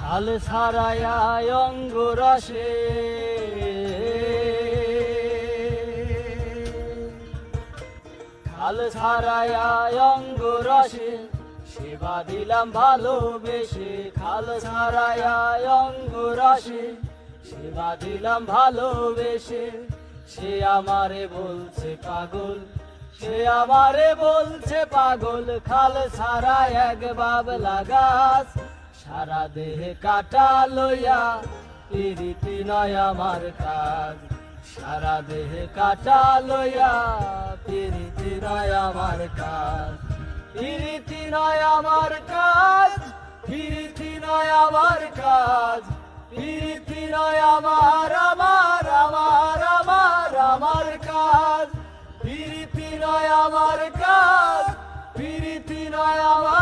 খাল ছাড়ায়া অঙ্গুরসে খাল ছাড়ায়া অঙ্গুরসে সেবা দিলাম ভালোবেসে খাল ছাড়ায়া অঙ্গুরসে সেবা দিলাম ভালোবেসে সে আমারে বলছে পাগল সে আমারে বলছে পাগল খাল ছাড়া এক বাবলা গাছ সারা দেহে কাটা লইয়া পিরিতি নয় আমার কাজ সারা দেহে কাটা লইয়া পিরিতি নয় আমার কাজ পিরিতি নয় আমার কাজ পিরিতি নয় আমার কাজ পিরিতি নয় আমার আমার আমার আমার আমার কাজ পিরিতি নয় আমার কাজ পিরিতি নয় আমার